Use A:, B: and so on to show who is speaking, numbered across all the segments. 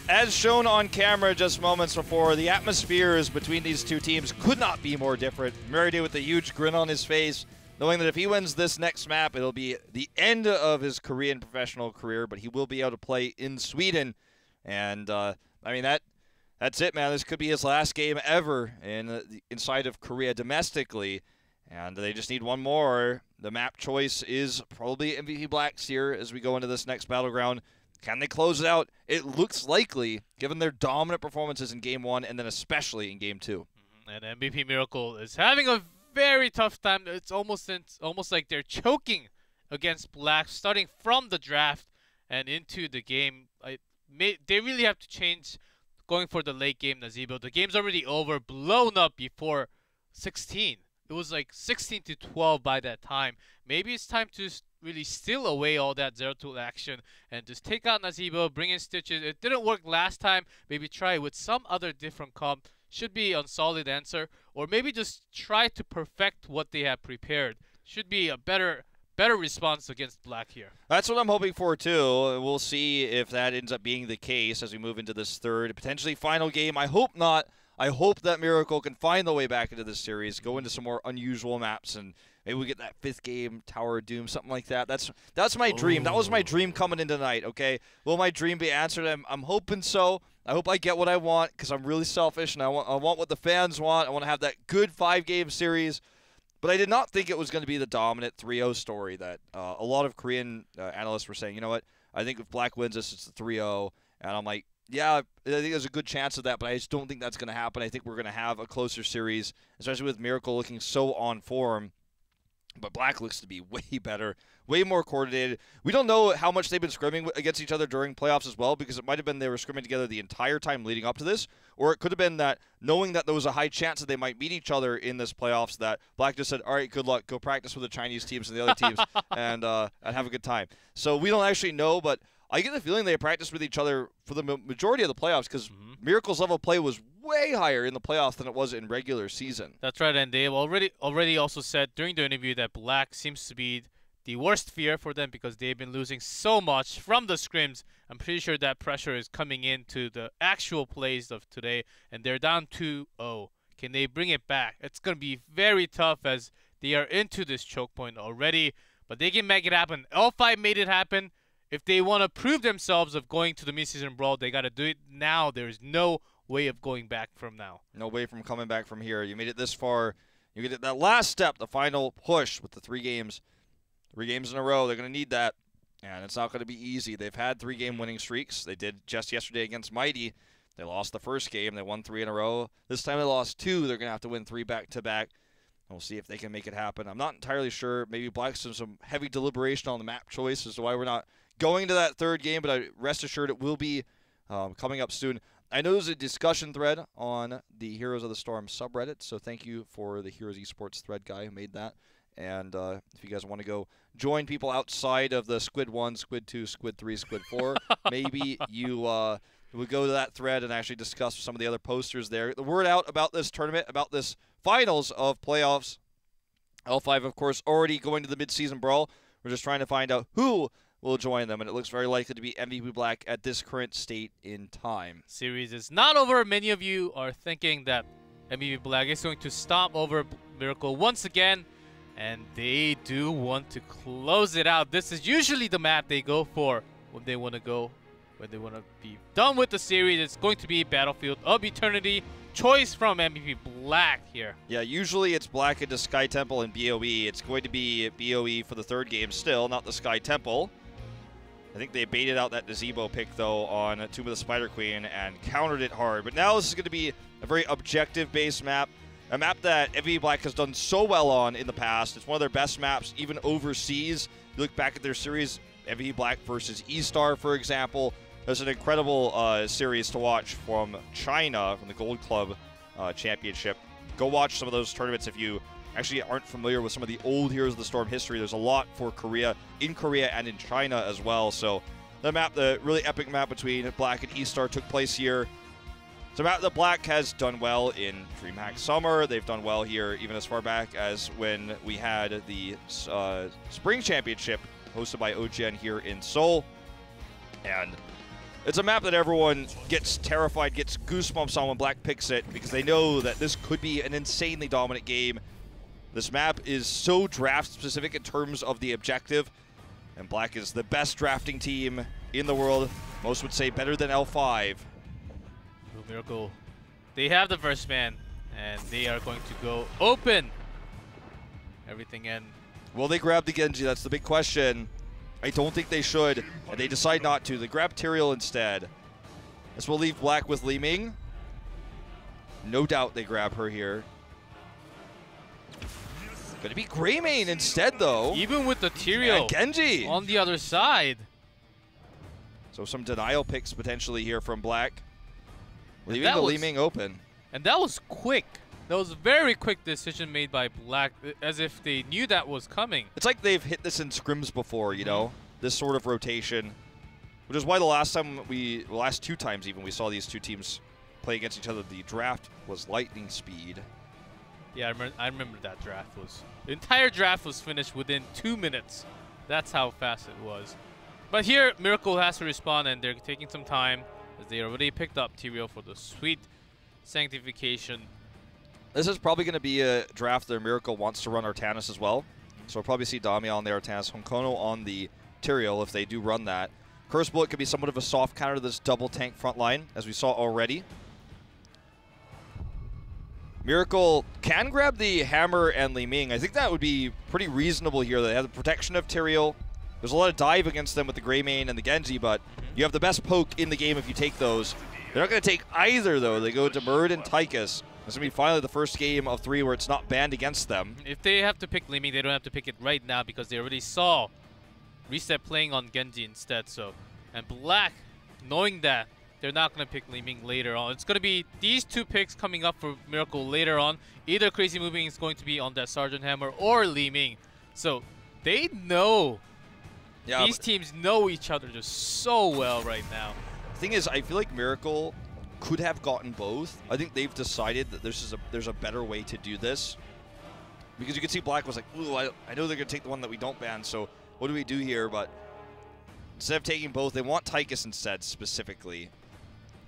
A: As shown on camera just moments before, the atmospheres between these two teams could not be more different. Murray with a huge grin on his face, knowing that if he wins this next map, it'll be the end of his Korean professional career, but he will be able to play in Sweden. And, I mean, that's it, man. This could be his last game ever inside of Korea domestically. And they just need one more. The map choice is probably MVP Blacks here as we go into this next battleground. Can they close it out? It looks likely, given their dominant performances in Game 1 and then especially in Game 2.
B: And MVP Miracle is having a very tough time. It's almost like they're choking against Black, starting from the draft and into the game. They really have to change going for the late game, Nazeebo. The game's already over, blown up before 16. It was like 16-12 by that time. Maybe it's time to really steal away all that 0-2 action and just take out Nazeebo, bring in Stitches. It didn't work last time. Maybe try it with some other different comp. Should be a solid answer. Or maybe just try to perfect what they have prepared. Should be a better response against Black here.
A: That's what I'm hoping for too. We'll see if that ends up being the case as we move into this third, potentially final game. I hope not. I hope that Miracle can find the way back into this series, go into some more unusual maps, and maybe we get that 5th game, Tower of Doom, something like that. That's my dream. That was my dream coming in tonight, okay? Will my dream be answered? I'm hoping so. I hope I get what I want because I'm really selfish, and I want what the fans want. I want to have that good 5-game series. But I did not think it was going to be the dominant 3-0 story that a lot of Korean analysts were saying. You know what? I think if Black wins this, it's a 3-0. And I'm like, yeah, I think there's a good chance of that, but I just don't think that's going to happen. I think we're going to have a closer series, especially with Miracle looking so on form. But Black looks to be way better, way more coordinated. We don't know how much they've been scrimming against each other during playoffs as well, because it might have been they were scrimming together the entire time leading up to this, or it could have been that knowing that there was a high chance that they might meet each other in this playoffs, that Black just said, all right, good luck, go practice with the Chinese teams and the other teams and have a good time. So we don't actually know, but I get the feeling they practiced with each other for the majority of the playoffs because Miracle's level of play was way higher in the playoffs than it was in regular season.
B: That's right, and they've already also said during the interview that Black seems to be the worst fear for them because they've been losing so much from the scrims. I'm pretty sure that pressure is coming into the actual plays of today, and they're down 2-0. Can they bring it back? It's going to be very tough as they are into this choke point already, but they can make it happen. L5 made it happen. If they want to prove themselves of going to the mid-season brawl, they got to do it now. There's no way of going back from now.
A: No way from coming back from here. You made it this far. You get that last step, the final push with the 3 games. 3 games in a row. They're going to need that, and it's not going to be easy. They've had 3-game winning streaks. They did just yesterday against Mighty. They lost the first game. They won 3 in a row. This time they lost 2. They're going to have to win 3 back-to-back. We'll see if they can make it happen. I'm not entirely sure. Maybe Black's doing some heavy deliberation on the map choice as to why we're not going to that 3rd game, but rest assured it will be coming up soon. I know there's a discussion thread on the Heroes of the Storm subreddit, so thank you for the Heroes Esports thread guy who made that. And if you guys want to go join people outside of the Squid 1, Squid 2, Squid 3, Squid 4, maybe you would go to that thread and actually discuss some of the other posters there. The word out about this tournament, about this finals of playoffs. L5, of course, already going to the mid-season brawl. We're just trying to find out who will join them, and it looks very likely to be MVP Black at this current state in time.
B: Series is not over. Many of you are thinking that MVP Black is going to stomp over Miracle once again, and they do want to close it out. This is usually the map they go for when they want to be done with the series. It's going to be Battlefield of Eternity. Choice from MVP Black here.
A: Yeah, usually it's Black into Sky Temple and BOE. It's going to be BOE for the 3rd game still, not the Sky Temple. I think they baited out that Nazeebo pick, though, on Tomb of the Spider Queen and countered it hard. But now this is going to be a very objective-based map, a map that MVP Black has done so well on in the past. It's one of their best maps, even overseas. You look back at their series, MVP Black versus E-Star, for example. There's an incredible series to watch from China, from the Gold Club Championship. Go watch some of those tournaments if you actually aren't familiar with some of the old Heroes of the Storm history. There's a lot for Korea, in Korea and in China as well. So the map, the really epic map between Black and E-Star took place here. It's a map that Black has done well in DreamHack Summer. They've done well here even as far back as when we had the Spring Championship hosted by OGN here in Seoul. And It's a map that everyone gets terrified, gets goosebumps on when Black picks it, because they know that this could be an insanely dominant game. This map is so draft-specific in terms of the objective, and Black is the best drafting team in the world. Most would say better than L5.
B: Blue Miracle, they have the first man, and they are going to go open everything in.
A: Will they grab the Genji? That's the big question. I don't think they should, and they decide not to. They grab Tyrael instead. This will leave Black with Li Ming. No doubt they grab her here. Gonna be Greymane instead, though.
B: Even with the Tyrael
A: and Genji
B: on the other side.
A: So some denial picks potentially here from Black. Leaving the Li Ming open.
B: And that was quick. That was a very quick decision made by Black, as if they knew that was coming.
A: It's like they've hit this in scrims before, you know? This sort of rotation. Which is why the last two times even, we saw these two teams play against each other, the draft was lightning speed.
B: Yeah, I remember that draft the entire draft was finished within 2 minutes. That's how fast it was. But here, Miracle has to respond, and they're taking some time, as they already picked up Tyrael for the sweet sanctification.
A: This is probably going to be a draft that Miracle wants to run Artanis as well. So we'll probably see Dami on the Artanis, Honkono on the Tyrael if they do run that. Curse Bullet could be somewhat of a soft counter to this double tank front line, as we saw already. Miracle can grab the Hammer and Li Ming. I think that would be pretty reasonable here. They have the protection of Tyrael. There's a lot of dive against them with the Greymane and the Genji, but you have the best poke in the game if you take those. They're not going to take either, though. They go to Murd and Tychus. This is going to be finally the first game of 3 where it's not banned against them.
B: If they have to pick Li Ming, they don't have to pick it right now because they already saw Reset playing on Genji instead. And Black, knowing that, they're not going to pick Li Ming later on. It's going to be these two picks coming up for Miracle later on. Either Crazy Moving is going to be on that Sergeant Hammer or Li Ming. So they know. Yeah, these teams know each other just so well right now.
A: The thing is, I feel like Miracle could have gotten both. I think they've decided that there's a better way to do this. Because you can see Black was like, ooh, I know they're going to take the one that we don't ban, so what do we do here? But instead of taking both, they want Tychus instead, specifically.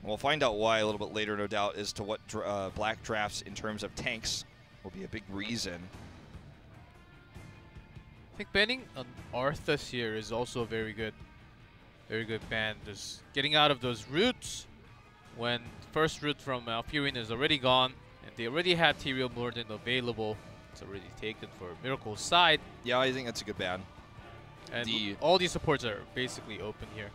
A: And we'll find out why a little bit later, no doubt, as to what Black drafts in terms of tanks will be a big reason.
B: I think banning on Arthas here is also a very good ban. Just getting out of those roots when first root from Alfurion is already gone, and they already had Tyrael Morden available. It's already taken for Miracle's side.
A: Yeah, I think that's a good ban.
B: And all these supports are basically open here.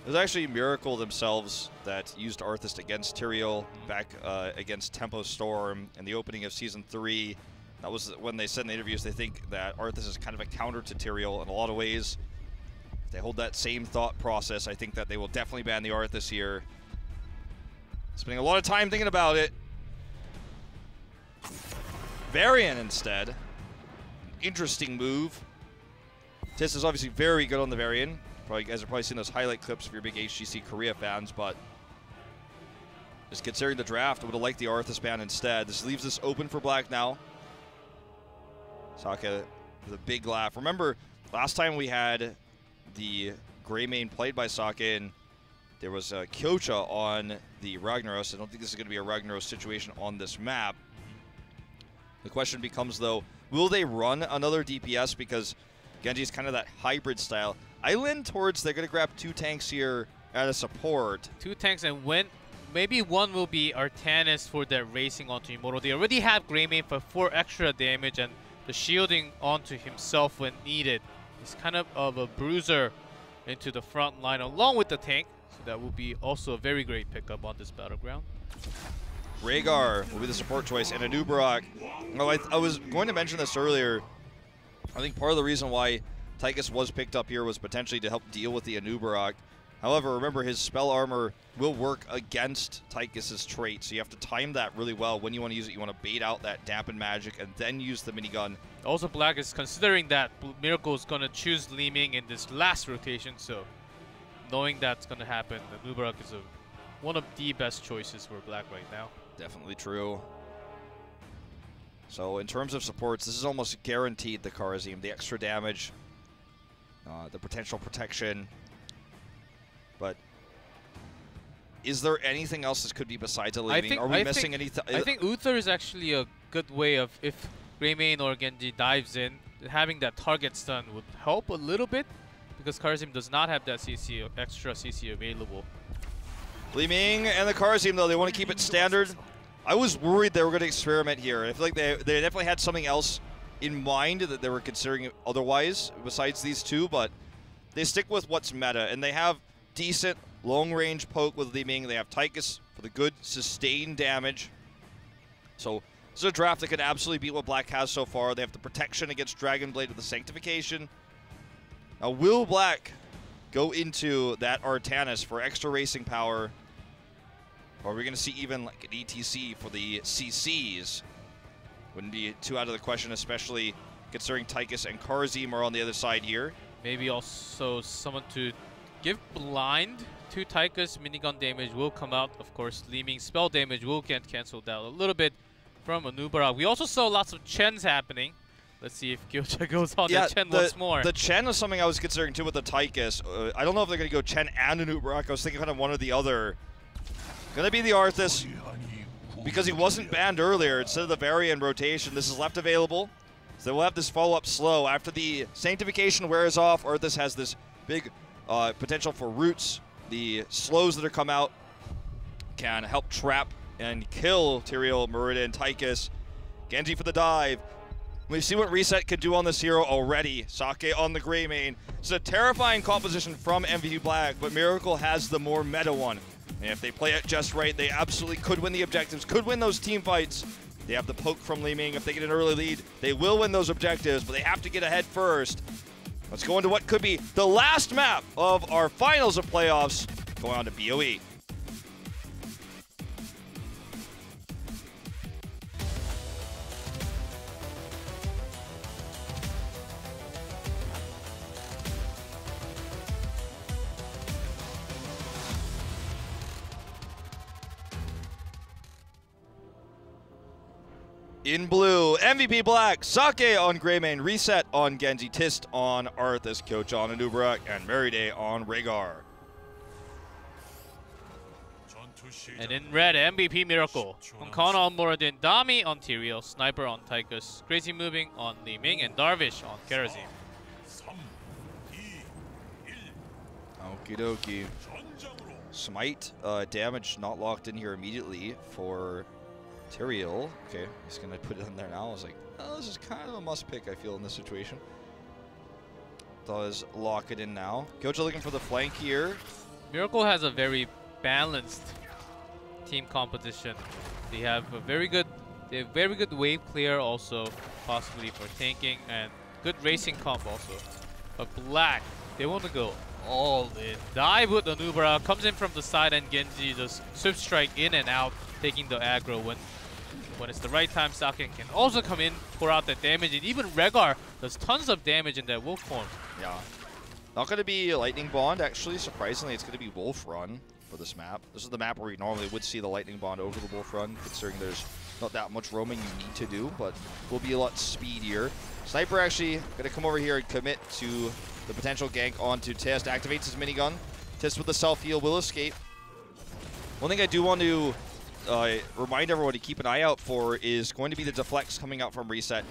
A: It was actually Miracle themselves that used Arthas against Tyrael back against Tempo Storm in the opening of Season 3. That was when they said in the interviews they think that Arthas is kind of a counter to Tyrael in a lot of ways. If they hold that same thought process, I think that they will definitely ban the Arthas here. Spending a lot of time thinking about it. Varian instead. Interesting move. Tis is obviously very good on the Varian. You guys have probably seen those highlight clips if you're big HGC Korea fans, but just considering the draft, I would have liked the Arthas ban instead. This leaves this open for Black now. Saka with a big laugh. Remember, last time we had the Greymane played by Saka, and there was a Kyocha on the Ragnaros. I don't think this is going to be a Ragnaros situation on this map. The question becomes, though, will they run another DPS? Because Genji is kind of that hybrid style. I lean towards they're going to grab 2 tanks here at a support.
B: 2 tanks, and maybe one will be Artanis for their racing onto Immortal. They already have Greymane for 4 extra damage, and the shielding onto himself when needed. He's kind of a bruiser into the front line along with the tank. So that will be also a very great pickup on this battleground.
A: Rhaegar will be the support choice, and Anubarak. Oh, I was going to mention this earlier. I think part of the reason why Tychus was picked up here was potentially to help deal with the Anubarak. However, remember, his spell armor will work against Tychus's trait, so you have to time that really well. When you want to use it, you want to bait out that dampen magic and then use the minigun.
B: Also, Black is considering that Miracle is going to choose Li Ming in this last rotation, so knowing that's going to happen, the Anubarak is one of the best choices for Black right now.
A: Definitely true. So in terms of supports, this is almost guaranteed the Kharazim. The extra damage, the potential protection. But is there anything else this could be besides a leaving? Are we missing anything?
B: I think Uther is actually a good way of, if Greymane or Genji dives in, having that target stun would help a little bit, because Karzim does not have that CC, extra CC available.
A: Li-Ming and the Karzim, though, they want to keep it standard. I was worried they were going to experiment here. I feel like they definitely had something else in mind that they were considering otherwise, besides these two, but they stick with what's meta, and they have decent long-range poke with Li-Ming. They have Tychus for the good sustained damage. So this is a draft that could absolutely beat what Black has so far. They have the protection against Dragon Blade with the Sanctification. Now, will Black go into that Artanis for extra racing power? Or are we going to see even like an ETC for the CCs? Wouldn't be too out of the question, especially considering Tychus and Karzim are on the other side here.
B: Maybe also someone to give blind to Tychus. Minigun damage will come out. Of course, Li-Ming spell damage will get canceled out a little bit from Anubarak. We also saw lots of Chens happening. Let's see if Gyocha goes on the Chen once more.
A: The Chen was something I was considering too with the Tychus. I don't know if they're going to go Chen and Anubarak. I was thinking kind of one or the other. Going to be the Arthas, because he wasn't banned earlier. Instead of the Varian rotation, this is left available. So we'll have this follow-up slow. After the Sanctification wears off, Arthas has this big potential for roots. The slows that are come out can help trap and kill Tyrael, Merida, and Tychus. Genji for the dive. We've seen what Reset could do on this hero already. Sake on the Greymane. It's a terrifying composition from MVP Black, but Miracle has the more meta one. And if they play it just right, they absolutely could win the objectives, could win those team fights. They have the poke from Li-Ming. If they get an early lead, they will win those objectives, but they have to get ahead first. Let's go into what could be the last map of our finals of playoffs, going on to BOE. In blue, MVP Black, Sake on Greymane, Reset on Genji, Tist on Arthas, Coach on Anubarak, and Meride on Rhaegar.
B: And in red, MVP Miracle. Ankana on Moradin, Dami on Tyrael, Sniper on Tychus, Crazy Moving on Li-Ming, and Darvish on Karazim.
A: Okie dokie. Smite damage not locked in here immediately for Tyrael. Okay, he's going to put it in there now. I was like, oh, this is kind of a must pick, I feel, in this situation. Does lock it in now. Gocha looking for the flank here.
B: Miracle has a very balanced team composition. They have a very good wave clear also, possibly for tanking, and good racing comp also. But Black, they want to go all in. Dive with Anubara, comes in from the side, and Genji just swift strike in and out, taking the aggro when it's the right time. Sake can also come in, pour out that damage, and even Rhaegar does tons of damage in that wolf form.
A: Yeah. Not going to be Lightning Bond, actually. Surprisingly, it's going to be Wolf Run for this map. This is the map where you normally would see the Lightning Bond over the Wolf Run, considering there's not that much roaming you need to do, but will be a lot speedier. Sniper actually going to come over here and commit to the potential gank onto Tist. Activates his minigun. Tist with the self-heal will escape. One thing I do want to remind everyone to keep an eye out for is going to be the deflects coming out from Reset.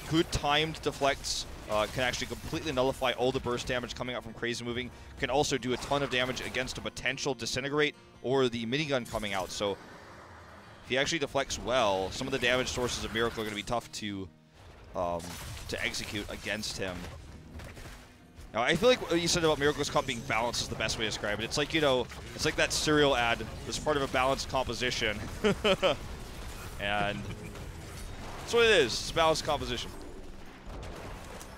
A: Good timed deflects can actually completely nullify all the burst damage coming out from Crazy Moving. Can also do a ton of damage against a potential Disintegrate or the minigun coming out. So if he actually deflects well, some of the damage sources of Miracle are going to be tough to execute against him. Now, I feel like what you said about Miracle's comp being balanced is the best way to describe it. It's like, you know, it's like that cereal ad that's part of a balanced composition. And that's what it is. It's a balanced composition.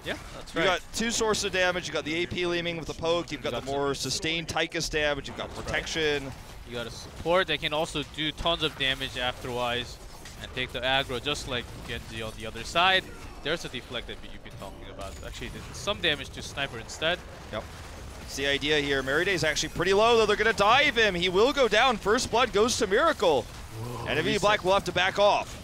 B: Yeah, that's right.
A: You got two sources of damage. You got the AP Li-Ming with the poke. You've got the more sustained Tychus damage. You've got protection.
B: Right. You got a support that can also do tons of damage afterwise and take the aggro, just like Genji on the other side. There's a deflect that you've been talking about. Actually, did some damage to Sniper instead. Yep.
A: It's the idea here. Meride's actually pretty low, though. They're going to dive him. He will go down. First blood goes to Miracle. Whoa, and MVP Black will have to back off.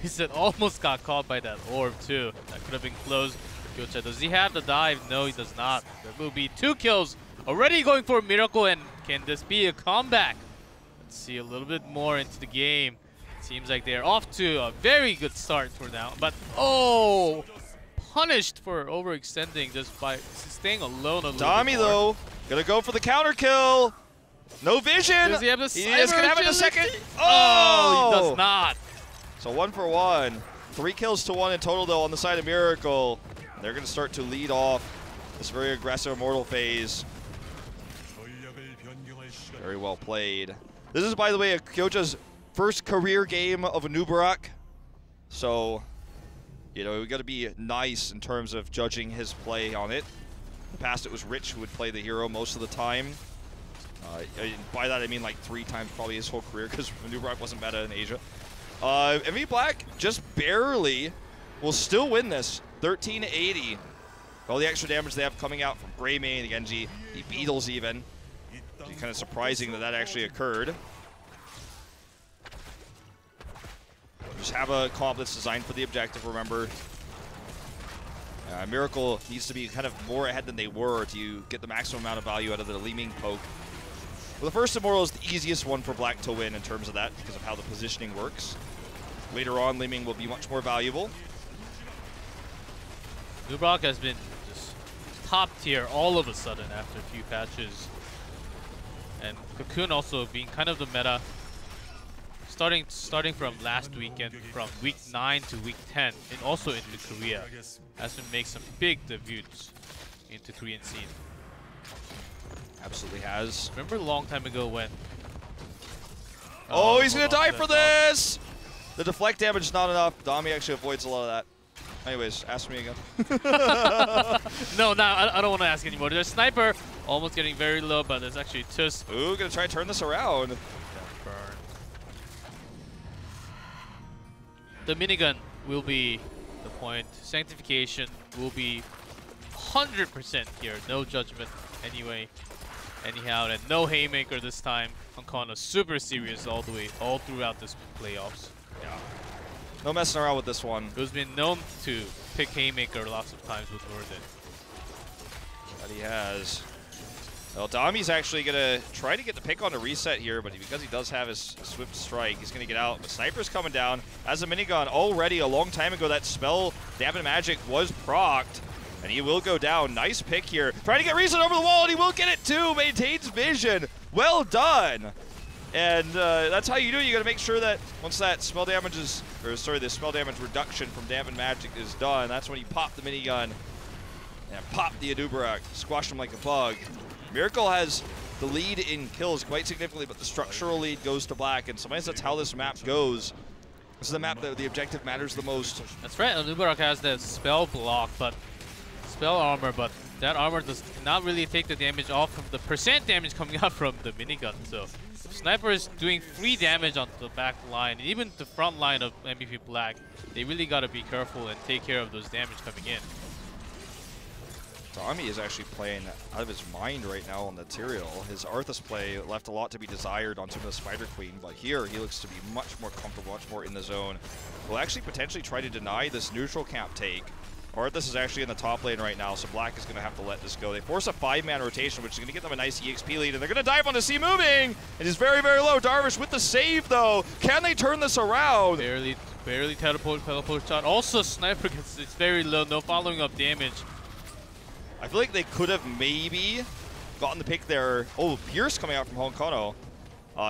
B: Reset almost got caught by that orb, too. That could have been close. Gyocha, does he have the dive? No, he does not. There will be 2 kills already going for Miracle, and can this be a comeback Let's see a little bit more into the game. Seems like they're off to a very good start for now. But, oh! Punished for overextending just by staying alone a little
A: Dami,
B: bit more.
A: though, gonna go for the counter kill. No vision.
B: Does he have the
A: He is gonna have it in a second.
B: Oh, he does not.
A: So 1 for 1. 3 kills to 1 in total, though, on the side of Miracle. They're gonna start to lead off this very aggressive Immortal phase. Very well played. This is, by the way, Kyoja's first career game of a Nubarak. So, you know, we got to be nice in terms of judging his play on it. In the past, it was Rich who would play the hero most of the time. By that, I mean like 3 times probably his whole career, because Nubarak wasn't meta in Asia. MV Black just barely will still win this. 1380. All the extra damage they have coming out from Greymane, the Genji, the Beatles even. It's kind of surprising that that actually occurred. Just have a comp that's designed for the objective, remember. Miracle needs to be kind of more ahead than they were to get the maximum amount of value out of the Li Ming poke. Well, the first Immortal is the easiest one for Black to win in terms of that, because of how the positioning works. Later on, Li Ming will be much more valuable.
B: Nubarak has been just top tier all of a sudden after a few patches. And Cocoon also being kind of the meta. Starting from last weekend, from week 9 to week 10, and also into Korea, has to make some big debuts into Korean scene.
A: Absolutely has.
B: Remember a long time ago when...
A: Oh, he's gonna die for this! The deflect damage is not enough. Dami actually avoids a lot of that. Anyways, ask me again.
B: No, I don't want to ask anymore. There's Sniper almost getting very low, but there's actually just...
A: Ooh, gonna try to turn this around.
B: Burn. The minigun will be the point. Sanctification will be 100% here. No judgment anyway. Anyhow, and no haymaker this time. Ancona super serious all throughout this playoffs.
A: Yeah. No messing around with this one.
B: Who's been known to pick haymaker lots of times with Worden.
A: That he has. Well, Dami's actually gonna try to get the pick on a reset here, but because he does have his swift strike, he's gonna get out. But Sniper's coming down as a minigun already. A long time ago, that spell, Dampen Magic, was procced, and he will go down. Nice pick here. Trying to get Reason over the wall, and he will get it too. Maintains vision. Well done. And that's how you do it. You gotta make sure that once that spell damage is, or sorry, the spell damage reduction from Dampen Magic is done, that's when you pop the minigun and pop the Adubarak, squash him like a bug. Miracle has the lead in kills quite significantly, but the structural lead goes to Black, and sometimes that's how this map goes. This is the map that the objective matters the most.
B: That's right, Adubarak has the spell block, but spell armor, but that armor does not really take the damage off of the percent damage coming out from the minigun. So Sniper is doing free damage on the back line, and even the front line of MVP Black. They really got to be careful and take care of those damage coming in.
A: Dami is actually playing out of his mind right now on the Tyrael. His Arthas play left a lot to be desired on some of the Spider Queen, but here he looks to be much more comfortable, much more in the zone. Will actually potentially try to deny this neutral camp take. Arthas is actually in the top lane right now, so Black is going to have to let this go. They force a 5-man rotation, which is going to get them a nice EXP lead, and they're going to dive on to C moving! It is very, very low. Darvish with the save, though. Can they turn this around?
B: Barely teleport shot. Also, Sniper gets it's very low, no following up damage.
A: I feel like they could have maybe gotten the pick there. Oh, Pierce coming out from Hong Kong.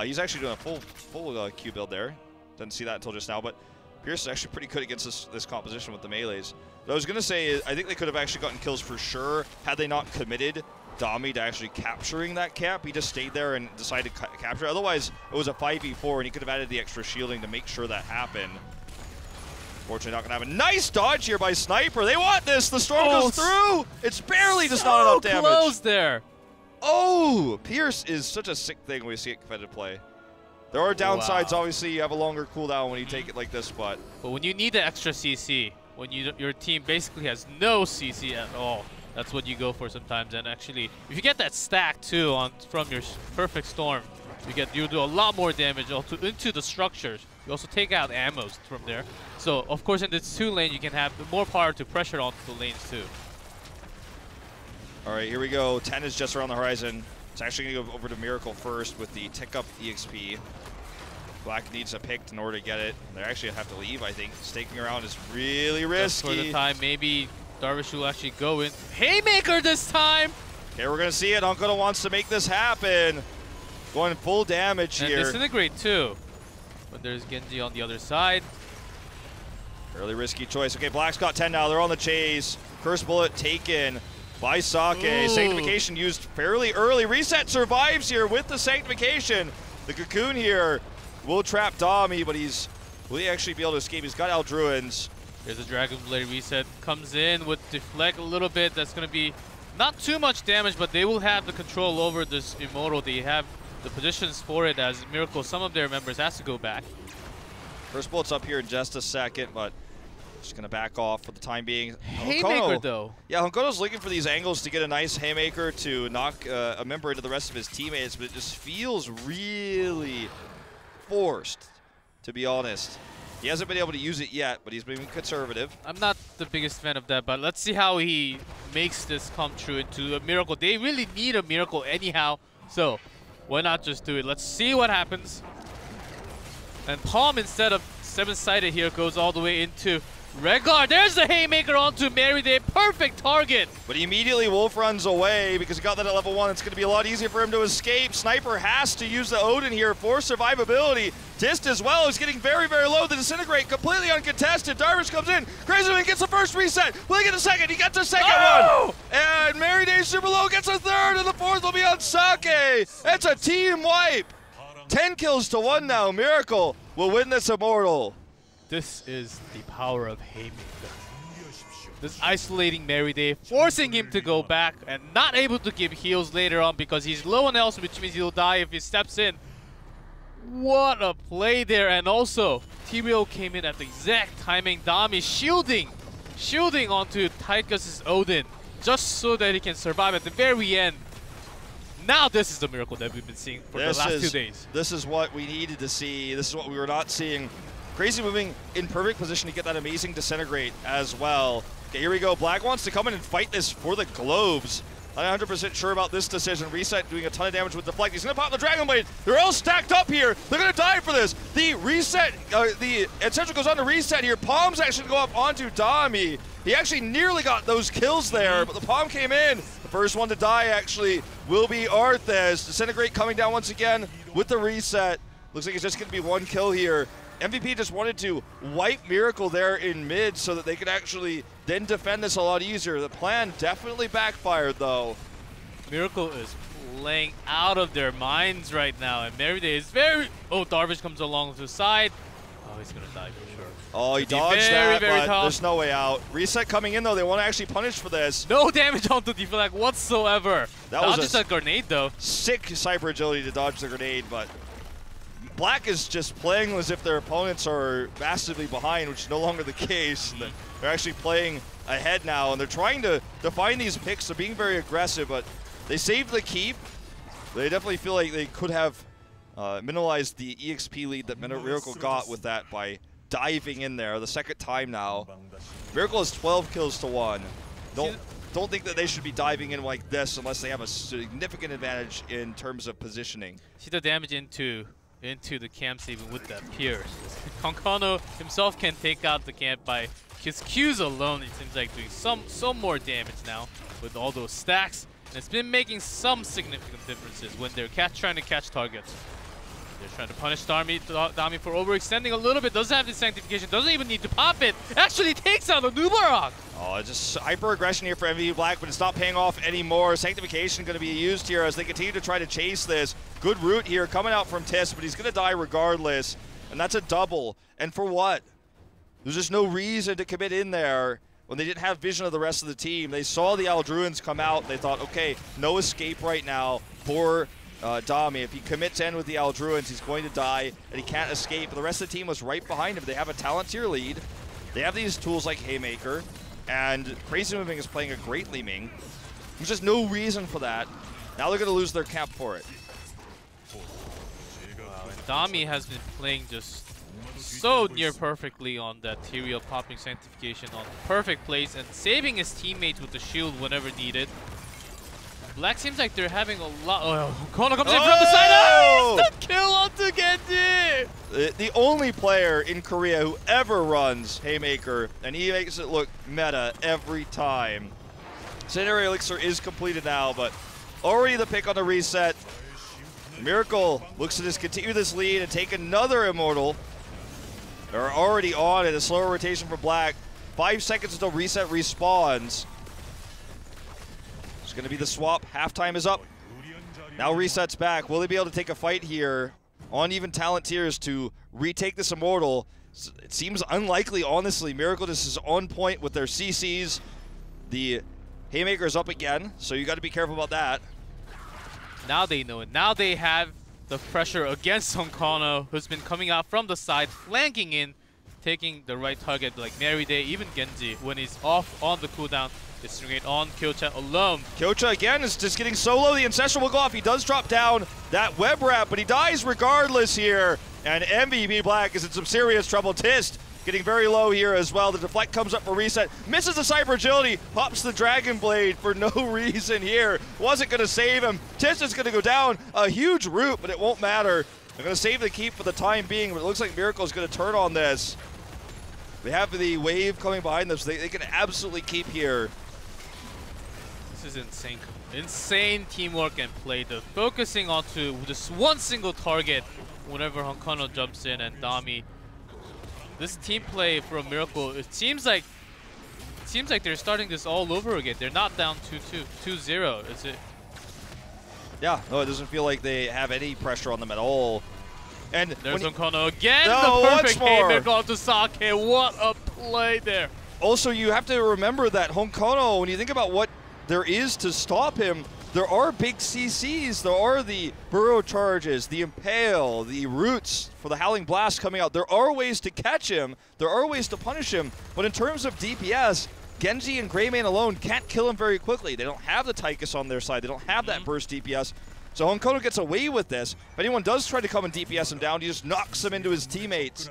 A: He's actually doing a full Q build there. Didn't see that until just now, but Pierce is actually pretty good against this composition with the melees. What I was going to say is I think they could have actually gotten kills for sure had they not committed Dami to actually capturing that cap. He just stayed there and decided to capture it. Otherwise, it was a 5v4, and he could have added the extra shielding to make sure that happened. Fortunately, not going to have a nice dodge here by Sniper. They want this. The storm goes through. It's barely just not enough damage.
B: Close there.
A: Oh, Pierce is such a sick thing when you see it competitive play. There are downsides.
B: Wow.
A: Obviously, you have a longer cooldown when you take it like this, but
B: when you need the extra CC, when your team basically has no CC at all, that's what you go for sometimes. And actually, if you get that stack too from your perfect storm, you do a lot more damage into the structures. You also take out ammos from there. So of course, in this 2 lane, you can have more power to pressure onto the lanes too.
A: All right, here we go. 10 is just around the horizon. It's actually going to go over to Miracle first with the tick up EXP. Black needs a pick in order to get it. They actually have to leave, I think. Staking around is really risky.
B: Just for the time, maybe Darvish will actually go in. Haymaker this time!
A: Okay, we're going to see it. Honkono wants to make this happen. Going full damage here.
B: And Disintegrate too. But there's Genji on the other side.
A: Fairly risky choice. Okay, Black's got 10 now. They're on the chase. First bullet taken by Sake.
B: Ooh.
A: Sanctification used fairly early. Reset survives here with the Sanctification. The Cocoon here will trap Dami, but will he actually be able to escape? He's got Aldruins.
B: There's a Dragon Blade reset. Comes in with deflect a little bit. That's going to be not too much damage, but they will have the control over this Immortal. They have the positions for it as Miracle. Some of their members has to go back.
A: First bullet's up here in just a second, but just going to back off for the time being.
B: Haymaker, though.
A: Yeah, Honkono's looking for these angles to get a nice Haymaker to knock a member into the rest of his teammates, but it just feels really forced, to be honest. He hasn't been able to use it yet, but he's been conservative.
B: I'm not the biggest fan of that, but let's see how he makes this come true into a Miracle. They really need a Miracle anyhow, so why not just do it? Let's see what happens. And Palm, instead of 7-sided here, goes all the way into Regard. There's the Haymaker onto Merryday. Perfect target.
A: But immediately Wolf runs away because he got that at level 1. It's going to be a lot easier for him to escape. Sniper has to use the Odin here for survivability. Dist as well is getting very, very low. The Disintegrate completely uncontested. Darvish comes in. Crazyman gets the first reset. Will he get a second? He gets a second one. And Merryday super low gets a third, and the fourth will be on Sake. It's a team wipe. 10 kills to 1 now. Miracle will win this Immortal.
B: This is the power of Haymaker. This isolating Merryday, forcing him to go back and not able to give heals later on because he's low on health, which means he'll die if he steps in. What a play there, and also T-Real came in at the exact timing. Dami shielding onto Tychus's Odin just so that he can survive at the very end. Now this is the Miracle that we've been seeing for the last 2 days.
A: This is what we needed to see. This is what we were not seeing. Crazy moving in perfect position to get that amazing Disintegrate as well. Okay, here we go. Black wants to come in and fight this for the globes. I'm 100% sure about this decision. Reset doing a ton of damage with Deflect. He's going to pop the Dragon Blade. They're all stacked up here. They're going to die for this. The reset, the Essential goes on to reset here. Palm's actually going to go up onto Dami. He actually nearly got those kills there, but the Palm came in. The first one to die actually will be Arthez. Disintegrate coming down once again with the reset. Looks like it's just going to be 1 kill here. MVP just wanted to wipe Miracle there in mid so that they could actually then defend this a lot easier. The plan definitely backfired, though.
B: Miracle is playing out of their minds right now, and Merryday is very... Oh, Darvish comes along to the side. Oh, he's going to die for sure.
A: Oh, he dodged that, but there's no way out. Reset coming in, though. They want to actually punish for this.
B: No damage onto Deflect whatsoever.
A: That was
B: just a grenade, though.
A: Sick Cypher agility to dodge the grenade, but Black is just playing as if their opponents are massively behind, which is no longer the case. They're actually playing ahead now, and they're trying to find these picks. They're being very aggressive, but they saved the keep. They definitely feel like they could have minimalized the EXP lead that Miracle got with that by diving in there the second time now. Miracle has 12 kills to 1. Don't think that they should be diving in like this unless they have a significant advantage in terms of positioning.
B: See the damage into the camps even with that Pierce. Honkono himself can take out the camp by his Qs alone. It seems like doing some more damage now with all those stacks. And it's been making some significant differences when they're trying to catch targets. They're trying to punish Dami for overextending a little bit. Doesn't have the Sanctification. Doesn't even need to pop it. Actually takes out the Nubarok.
A: Oh, just hyper aggression here for MVP Black, but it's not paying off anymore. Sanctification going to be used here as they continue to try to chase this. Good route here coming out from Tis, but he's going to die regardless. And that's a double. And for what? There's just no reason to commit in there when they didn't have vision of the rest of the team. They saw the Aldruins come out. They thought, okay, no escape right now for Dami. If he commits in with the Aldruins, he's going to die, and he can't escape. The rest of the team was right behind him. They have a Talontier lead. They have these tools like Haymaker, and Crazy Moving is playing a great Li Ming. There's just no reason for that. Now they're going to lose their camp for it.
B: Wow, and Dami has been playing just so near perfectly on that Tyrael popping Sanctification on the perfect place and saving his teammates with the shield whenever needed. Black seems like they're having a lot. Oh, Kono comes in from the side. Oh, the kill onto Genji!
A: The only player in Korea who ever runs Haymaker, and he makes it look meta every time. Scenario Elixir is completed now, but already the pick on the reset. Miracle looks to just continue this lead and take another Immortal. They're already on it, a slower rotation for Black. 5 seconds until reset respawns. It's going to be the swap. Halftime is up. Now reset's back. Will they be able to take a fight here on even talent tiers to retake this Immortal? It seems unlikely, honestly. Miracle just is on point with their CCs. The Haymaker is up again, so you got to be careful about that.
B: Now they know it. Now they have the pressure against Honkono, who's been coming out from the side, flanking in, taking the right target like Merryday, even Genji, when he's off on the cooldown. It's doing it on Kyocha alone.
A: Kyocha again is just getting solo. The Ancestral will go off. He does drop down that web wrap, but he dies regardless here. And MVP Black is in some serious trouble. Tist getting very low here as well. The deflect comes up for reset. Misses the Cyber Agility. Pops the Dragon Blade for no reason here. Wasn't going to save him. Tist is going to go down. A huge root, but it won't matter. They're going to save the keep for the time being, but it looks like Miracle is going to turn on this. They have the wave coming behind them, so they can absolutely keep here.
B: This is insane. Insane teamwork and play. They're focusing onto just one single target whenever Honkono jumps in, and Dami. This team play from Miracle, it seems like they're starting this all over again. They're not down 2-0, is it?
A: Yeah, no, it doesn't feel like they have any pressure on them at all. And
B: there's Honkono again.
A: No,
B: the perfect haymaker onto Sake. What a play there.
A: Also, you have to remember that Honkono, when you think about what there is to stop him, there are big CCs. There are the Burrow Charges, the Impale, the Roots for the Howling Blast coming out. There are ways to catch him. There are ways to punish him. But in terms of DPS, Genji and Greymane alone can't kill him very quickly. They don't have the Tychus on their side. They don't have that burst DPS. So Honkono gets away with this. If anyone does try to come and DPS him down, he just knocks him into his teammates.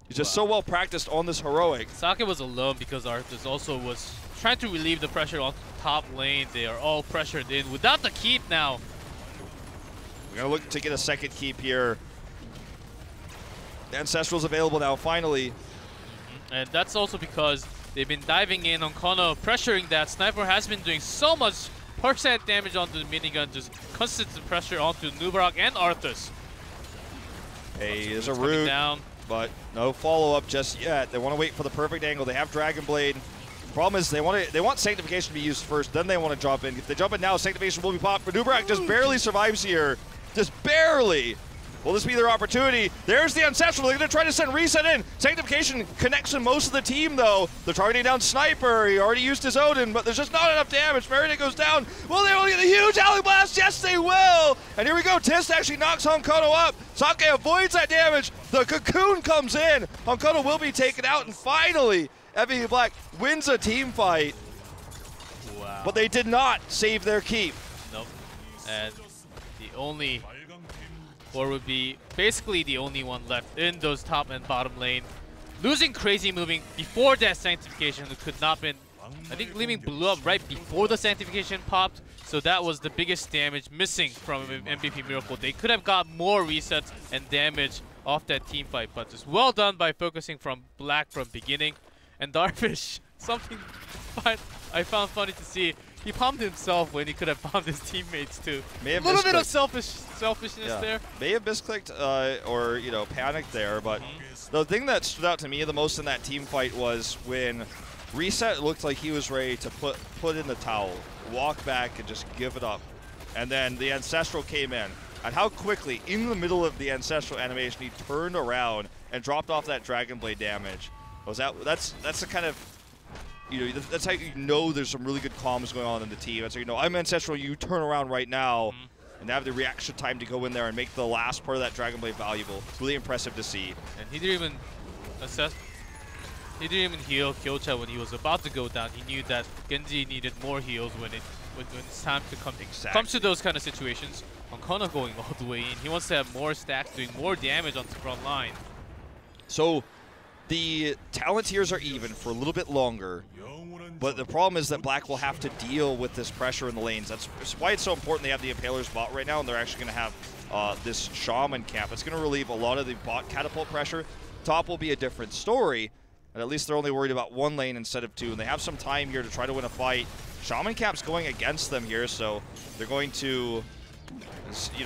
A: He's just so well practiced on this heroic.
B: Sake was alone because Arthas also was trying to relieve the pressure on top lane. They are all pressured in without the keep now.
A: We're going to look to get a second keep here. The Ancestral's available now, finally.
B: And that's also because they've been diving in on Kono, pressuring that. Sniper has been doing so much percent damage onto the minigun, just constant pressure onto Nubarak and Arthas.
A: Hey, there's a root, but no follow-up just yet. They want to wait for the perfect angle. They have Dragon Blade. Problem is they want Sanctification to be used first, then they want to jump in. If they jump in now, Sanctification will be popped, but Nubarak just barely survives here. Just barely. Will this be their opportunity? There's the Ancestral. They're going to try to send Reset in. Sanctification connects to most of the team, though. They're targeting down Sniper. He already used his Odin, but there's just not enough damage. Merida goes down. Will they only get a huge Howling Blast? Yes, they will. And here we go. Tist actually knocks Honkono up. Sake avoids that damage. The Cocoon comes in. Honkono will be taken out, and finally, MVP Black wins a team fight.
B: Wow.
A: But they did not save their keep.
B: Nope. And the only, or would be basically the only one left in those top and bottom lane. Losing Crazy moving before that Sanctification could not been, I think Leaving blew up right before the Sanctification popped, so that was the biggest damage missing from MVP Miracle. They could have got more resets and damage off that team fight, but just well done by focusing from Black from beginning. And Darvish, something I found funny to see. He bombed himself when he could have bombed his teammates too. A little bit of selfishness there.
A: May have misclicked or panicked there, but the thing that stood out to me the most in that team fight was when Reset looked like he was ready to put in the towel, walk back and just give it up. And then the Ancestral came in. And how quickly, in the middle of the Ancestral animation, he turned around and dropped off that Dragon Blade damage. That's the kind of, that's how you know there's some really good comms going on in the team. That's how you know, I'm Ancestral, you turn around right now and have the reaction time to go in there and make the last part of that Dragon Blade valuable. It's really impressive to see.
B: And he didn't even heal Kyocha when he was about to go down. He knew that Genji needed more heals when it's time to come comes to those kind of situations. Honkono going all the way in. He wants to have more stacks, doing more damage on the front line.
A: So, the talent tiers are even for a little bit longer, but the problem is that Black will have to deal with this pressure in the lanes. That's why it's so important they have the Impalers bot right now, and they're actually going to have this Shaman camp. It's going to relieve a lot of the bot catapult pressure. Top will be a different story, but at least they're only worried about one lane instead of two, and they have some time here to try to win a fight. Shaman camp's going against them here, so they're going to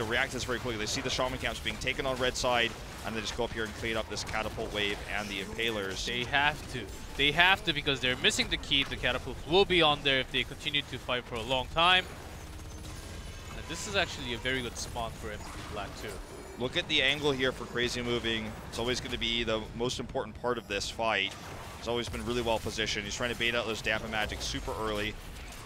A: react to this very quickly. They see the Shaman camps being taken on red side, and they just go up here and clean up this catapult wave and the Impalers.
B: They have to. They have to because they're missing the key. The catapults will be on there if they continue to fight for a long time. And this is actually a very good spawn for MVP Black too.
A: Look at the angle here for Crazy moving. It's always going to be the most important part of this fight. He's always been really well positioned. He's trying to bait out those dampen magic super early.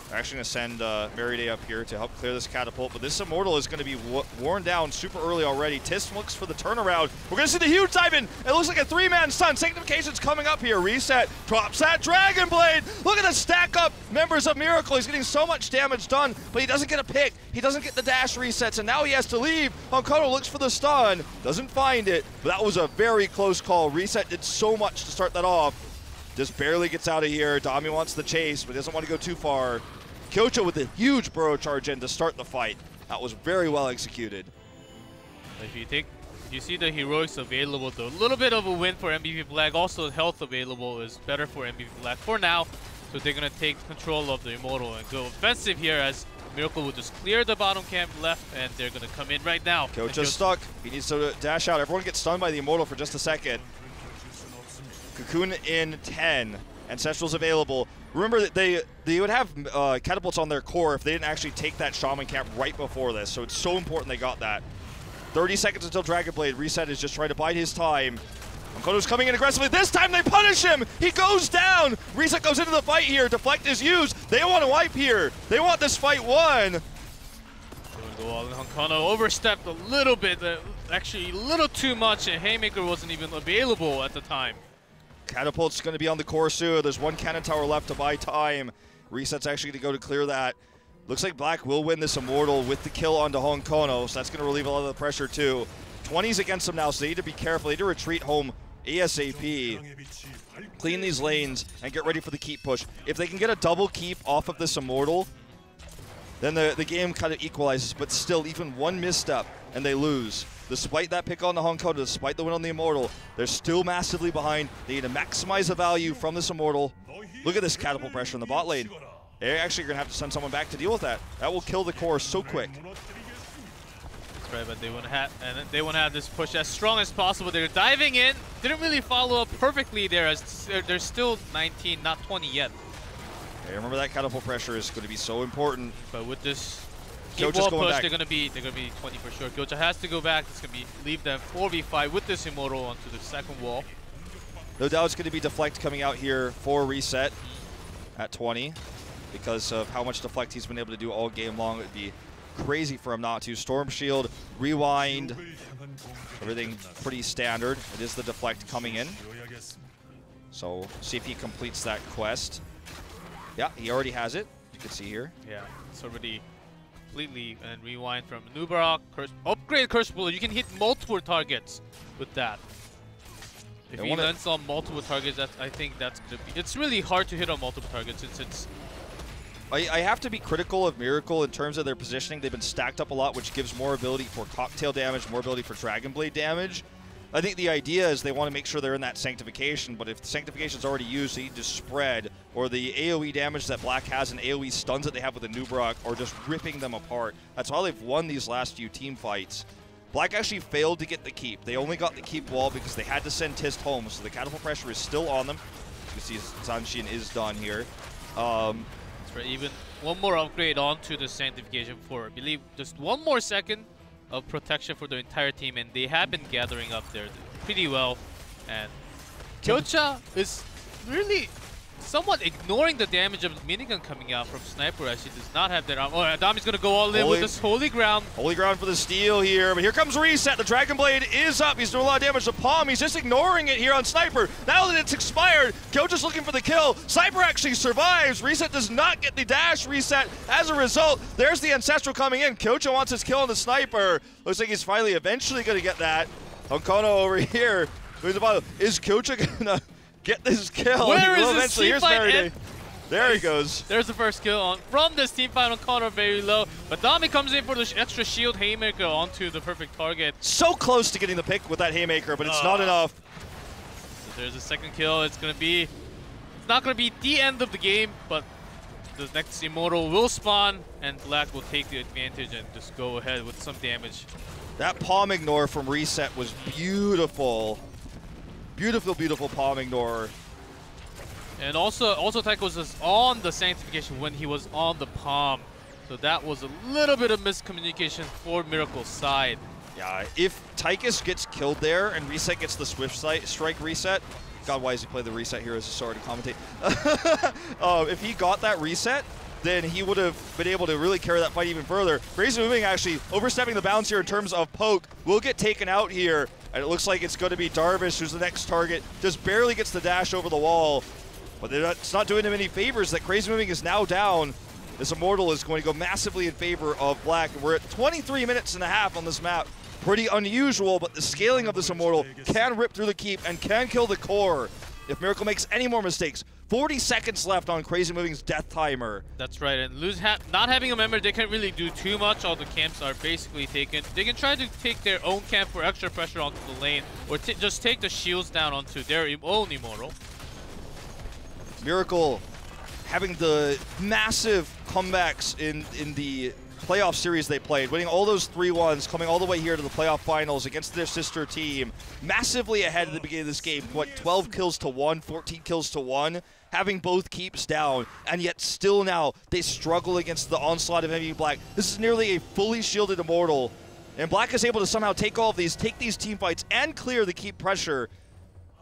A: They're actually going to send Meriday up here to help clear this catapult, but this Immortal is going to be worn down super early already. Tisk looks for the turnaround. We're going to see the huge dive in. It looks like a three-man stun. Sanctification's coming up here. Reset, drops that Dragon Blade. Look at the stack up members of Miracle. He's getting so much damage done, but he doesn't get a pick. He doesn't get the dash resets, and now he has to leave. Honkono looks for the stun, doesn't find it, but that was a very close call. Reset did so much to start that off. Just barely gets out of here. Dami wants the chase, but doesn't want to go too far. Kyocha with a huge burrow charge in to start the fight. That was very well executed.
B: If you see the heroics available, though, a little bit of a win for MVP Black. Also, health available is better for MVP Black for now. So they're going to take control of the Immortal and go offensive here as Miracle will just clear the bottom camp left, and they're going to come in right now.
A: Kyocha's stuck. He needs to dash out. Everyone gets stunned by the Immortal for just a second. Cocoon in 10. Ancestral's available. Remember that they would have catapults on their core if they didn't actually take that Shaman camp right before this, so it's so important they got that. 30 seconds until Dragon Blade. Reset is just trying to bide his time. Honkono's coming in aggressively. This time they punish him! He goes down! Reset goes into the fight here. Deflect is used. They want to wipe here. They want this fight won.
B: Going to go all in. Honkono overstepped a little bit, actually a little too much, and Haymaker wasn't even available at the time.
A: Catapult's going to be on the core soon. There's one cannon tower left to buy time. Reset's actually going to go to clear that. Looks like Black will win this Immortal with the kill onto Honkono, so that's going to relieve a lot of the pressure too. 20's against them now, so they need to be careful. They need to retreat home ASAP. Clean these lanes and get ready for the keep push. If they can get a double keep off of this Immortal, then the game kind of equalizes, but still, even one misstep and they lose. Despite that pick on the Honkono, despite the win on the Immortal, they're still massively behind. They need to maximize the value from this Immortal. Look at this catapult pressure in the bot lane. They're actually going to have to send someone back to deal with that. That will kill the core so quick.
B: That's right, but they want to have this push as strong as possible. They're diving in. Didn't really follow up perfectly there, as they're still 19, not 20 yet.
A: Hey, remember that catapult pressure is going to be so important.
B: But with this
A: Kyocha's
B: wall
A: going
B: push,
A: back.
B: they're gonna be 20 for sure. Kyocha has to go back. It's gonna be leave them 4v5 with this Immortal onto the second wall.
A: No doubt it's going to be Deflect coming out here for Reset at 20 because of how much Deflect he's been able to do all game long. It would be crazy for him not to. Storm Shield, Rewind, everything pretty standard. It is the Deflect coming in. So see if he completes that quest. Yeah, he already has it. You can see here.
B: Yeah, it's already completely, and Rewind from Nubarak. Upgrade Curse Bullet. You can hit multiple targets with that. If he lands on multiple targets, I think that's gonna be. It's really hard to hit on multiple targets since it's.
A: I have to be critical of Miracle in terms of their positioning. They've been stacked up a lot, which gives more ability for cocktail damage, more ability for Dragon Blade damage. I think the idea is they want to make sure they're in that Sanctification, but if the Sanctification's already used, they need to spread, or the AoE damage that Black has and AoE stuns that they have with the Nubarak are just ripping them apart. That's why they've won these last few team fights. Black actually failed to get the keep. They only got the keep wall because they had to send Tist home, so the catapult pressure is still on them. You can see Zanshin is done here.
B: For even one more upgrade onto the Sanctification for, I believe, just one more second of protection for the entire team, and they have been gathering up there pretty well. And Kyocha is really somewhat ignoring the damage of the minigun coming out from Sniper, as she does not have that arm. Oh, Adami's going to go all in with this Holy Ground.
A: Holy Ground for the steal here, but here comes Reset. The Dragon Blade is up. He's doing a lot of damage to Palm. He's just ignoring it here on Sniper. Now that it's expired, Kyocha's looking for the kill. Sniper actually survives. Reset does not get the dash reset. As a result, there's the Ancestral coming in. Kyocha wants his kill on the Sniper. Looks like he's finally eventually going to get that. Honkono over here. Is Kyocha gonna get this kill.
B: Where
A: he
B: is
A: will
B: this
A: eventually.
B: team
A: Here's
B: fight?
A: Faraday. There he goes.
B: There's the first kill from this team fight on Connor, very low. But Dami comes in for the extra shield haymaker onto the perfect target.
A: So close to getting the pick with that haymaker, but it's not enough.
B: So there's a second kill. It's not gonna be the end of the game, but the next Immortal will spawn, and Black will take the advantage and just go ahead with some damage.
A: That palm ignore from Reset was beautiful. Beautiful, beautiful palm ignore.
B: And also Taiko was just on the Sanctification when he was on the palm. So that was a little bit of miscommunication for Miracle's side.
A: Yeah, if Tychus gets killed there and Reset gets the Swift Strike Reset, God, why does he play the Reset here as a sword to commentate? If he got that Reset, then he would have been able to really carry that fight even further. Crazy Moving actually overstepping the bounds here in terms of poke. Will get taken out here, and it looks like it's going to be Darvish who's the next target. Just barely gets the dash over the wall, but it's not doing him any favors that Crazy Moving is now down. This Immortal is going to go massively in favor of Black. We're at 23 minutes and a half on this map. Pretty unusual, but the scaling of this Immortal can rip through the keep and can kill the core if Miracle makes any more mistakes. 40 seconds left on Crazy Moving's death timer.
B: That's right, and not having a member, they can't really do too much. All the camps are basically taken. They can try to take their own camp for extra pressure onto the lane, or just take the shields down onto their own Immortal.
A: Miracle having the massive comebacks in the playoff series they played, winning all those 3-1s, coming all the way here to the playoff finals against their sister team, massively ahead at the beginning of this game. What, 12 kills to 1, 14 kills to 1, having both keeps down, and yet still now they struggle against the onslaught of Heavy Black. This is nearly a fully shielded Immortal, and Black is able to somehow take all of these, take these team fights, and clear the keep pressure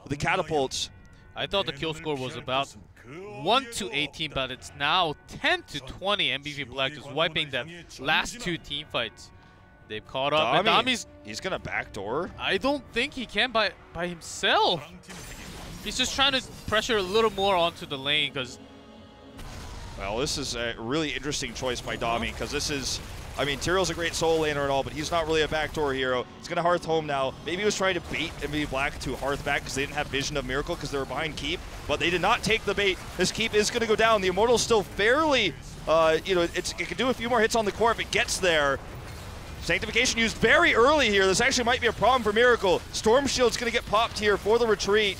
A: with the catapults.
B: I thought the kill score was about 1 to 18, but it's now 10 to 20. MVP Black is wiping that last two team fights. They've caught up. And Dami's,
A: he's gonna backdoor.
B: I don't think he can by himself. He's just trying to pressure a little more onto the lane because.
A: Well, this is a really interesting choice by Dami because this is. I mean, Tyrell's a great solo laner and all, but he's not really a backdoor hero. He's going to Hearth home now. Maybe he was trying to bait MVP Black to Hearth back because they didn't have vision of Miracle because they were behind Keep, but they did not take the bait. This Keep is going to go down. The Immortal's still fairly, it can do a few more hits on the core if it gets there. Sanctification used very early here. This actually might be a problem for Miracle. Storm Shield's going to get popped here for the retreat.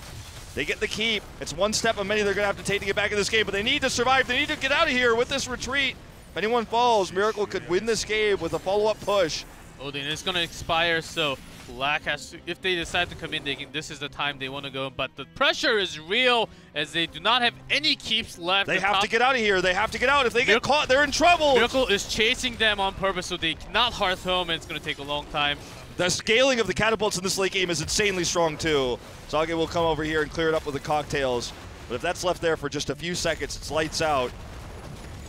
A: They get the keep. It's one step of many they're going to have to take to get back in this game, but they need to survive. They need to get out of here with this retreat. If anyone falls, Miracle could win this game with a follow-up push.
B: Odin is going to expire, so Black has to, if they decide to come in, this is the time they want to go. But the pressure is real as they do not have any keeps left.
A: They have to get out of here. They have to get out. If they get caught, they're in trouble.
B: Miracle is chasing them on purpose, so they cannot Hearth home, and it's going to take a long time.
A: The scaling of the catapults in this late game is insanely strong, too. Sage will come over here and clear it up with the cocktails. But if that's left there for just a few seconds, it's lights out.